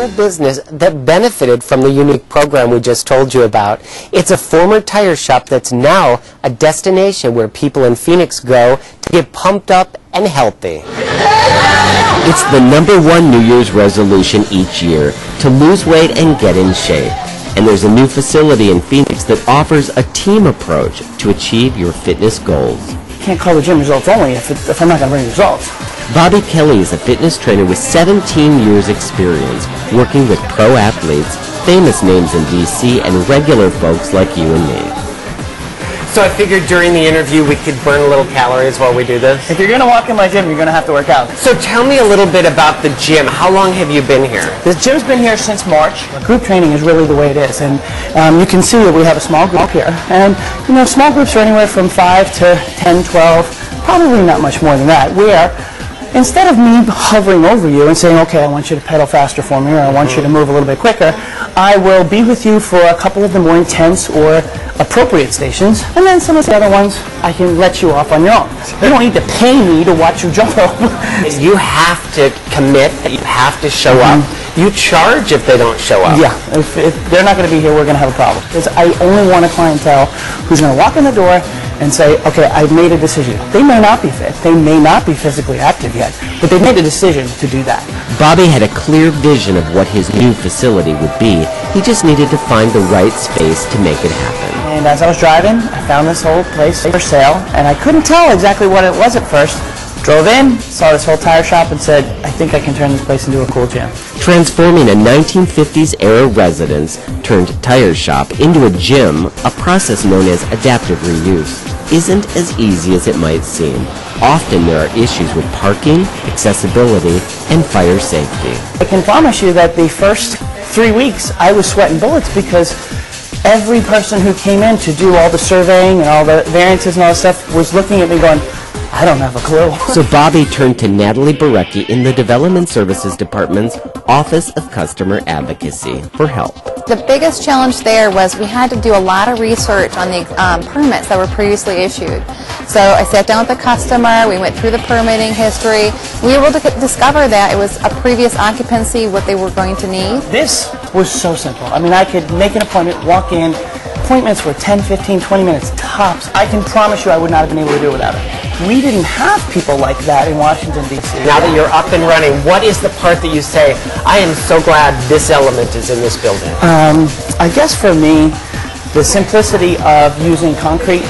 a business that benefited from the unique program we just told you about. It's a former tire shop that's now a destination where people in Phoenix go to get pumped up and healthy. It's the #1 New Year's resolution each year, to lose weight and get in shape. And there's a new facility in Phoenix that offers a team approach to achieve your fitness goals. You can't call the gym results only if I'm not going to bring results. Bobby Kelly is a fitness trainer with 17 years experience working with pro athletes, famous names in DC, and regular folks like you and me. So I figured during the interview we could burn a little calories while we do this. If you're going to walk in my gym, you're going to have to work out. So tell me a little bit about the gym. How long have you been here? The gym's been here since March. Group training is really the way it is. And you can see that we have a small group here. And, you know, small groups are anywhere from 5 to 10, 12, probably not much more than that, where instead of me hovering over you and saying, okay, I want you to pedal faster for me, or I want you to move a little bit quicker, I will be with you for a couple of the more intense or appropriate stations, and then some of the other ones I can let you off on your own. You don't need to pay me to watch you jump rope. You have to commit, you have to show up. You charge if they don't show up. Yeah, if they're not going to be here, we're going to have a problem. Because I only want a clientele who's going to walk in the door and say, okay, I've made a decision. They may not be fit, they may not be physically active yet, but they've made a decision to do that. Bobby had a clear vision of what his new facility would be. He just needed to find the right space to make it happen. And as I was driving, I found this whole place for sale, and I couldn't tell exactly what it was at first. Drove in, saw this whole tire shop, and said, I think I can turn this place into a cool gym. Transforming a 1950s-era residence turned tire shop into a gym, a process known as adaptive reuse, isn't as easy as it might seem. Often there are issues with parking, accessibility, and fire safety. I can promise you that the first 3 weeks I was sweating bullets because every person who came in to do all the surveying and all the variances and all that stuff was looking at me going, I don't have a clue. So Bobby turned to Natalie Barecki in the Development Services Department's Office of Customer Advocacy for help. The biggest challenge there was we had to do a lot of research on the permits that were previously issued. So I sat down with the customer, we went through the permitting history. We were able to discover that it was a previous occupancy, what they were going to need. This was so simple. I mean, I could make an appointment, walk in. Appointments were 10, 15, 20 minutes tops. I can promise you I would not have been able to do it without it. We didn't have people like that in Washington, D.C. Now that you're up and running, what is the part that you say, I am so glad this element is in this building? I guess for me, the simplicity of using concrete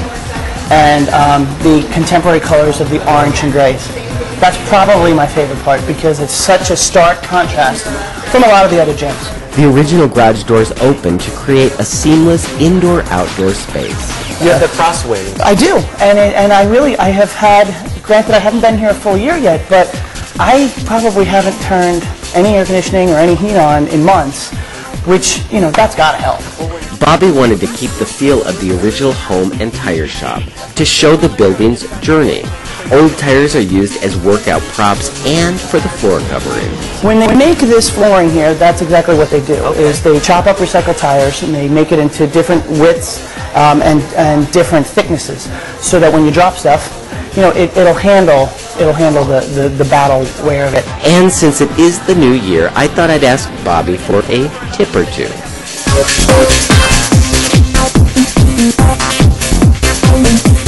and the contemporary colors of the orange and grays. That's probably my favorite part because it's such a stark contrast from a lot of the other gyms. The original garage doors open to create a seamless indoor-outdoor space. You have the crossway. I do, and I have had, granted I haven't been here a full year yet, but I probably haven't turned any air conditioning or any heat on in months, which, you know, that's got to help. Bobby wanted to keep the feel of the original home and tire shop to show the building's journey. Old tires are used as workout props and for the floor covering. When they make this flooring here, that's exactly what they do. Is they chop up recycled tires and they make it into different widths and different thicknesses, so that when you drop stuff, you know, it'll handle the battle wear of it. And since it is the new year, I thought I'd ask Bobby for a tip or two.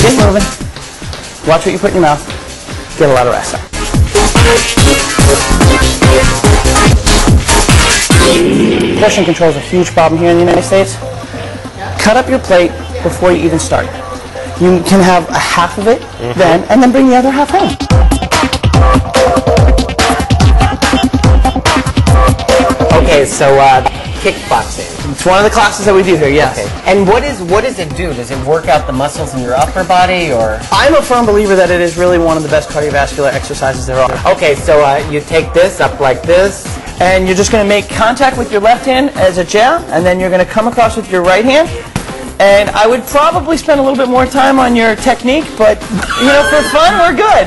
Get moving. Watch what you put in your mouth. Get a lot of rest. Portion control is a huge problem here in the United States. Cut up your plate before you even start. You can have a half of it then, and then bring the other half home. Okay, so kickboxing. It's one of the classes that we do here, yes. Okay. And what does it do? Does it work out the muscles in your upper body, or? I'm a firm believer that it is really one of the best cardiovascular exercises there are. Okay, so you take this up like this. And you're just going to make contact with your left hand as a jab, and then you're going to come across with your right hand. And I would probably spend a little bit more time on your technique, but, you know, for fun, we're good.